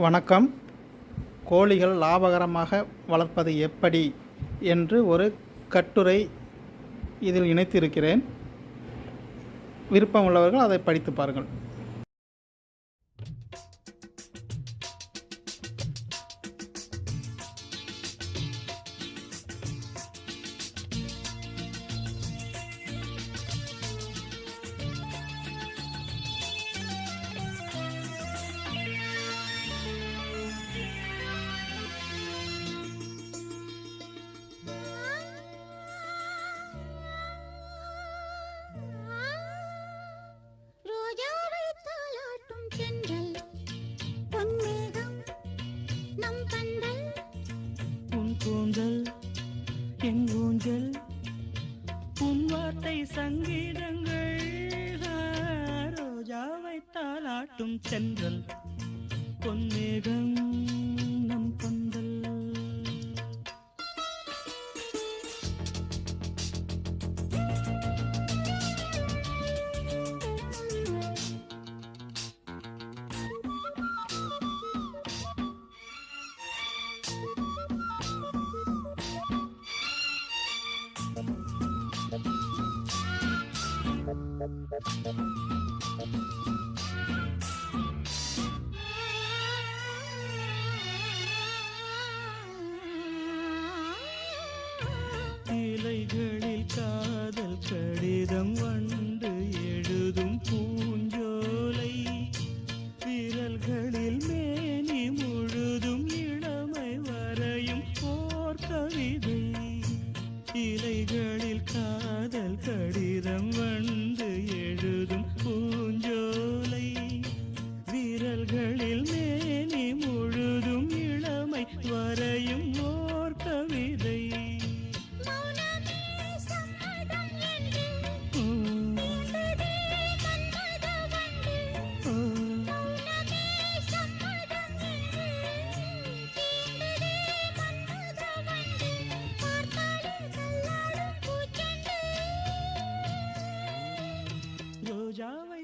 வணக்கம். கோழிகள் லாபகரமாக வளர்ப்பது எப்படி என்று ஒரு கட்டுரை இதில் இணைத்திருக்கிறேன். விருப்பம் உள்ளவர்கள் அதை படித்து பாருங்கள். கூந்தல் என் ஊஞ்சல் உன் வார்த்தை சங்கீதங்கள் ரோஜாவை தாலாட்டும் சென்றல் பொன்மேகம் நம் பந்தல். இலைகளில் காதல் கடிதம் வந்து எழுதும் பூஞ்சோலை, விரல்களில் மேனி முழுதும் இளமை வரையும் போர் கவிதை. இலைகளில் காதல் கடிதம் வந்து எழுதும் பூஞ்சோலை, விரல்களில் மேனி முழுதும் இளமை வரையும் ஓர் கவிதை. ரோஜாவை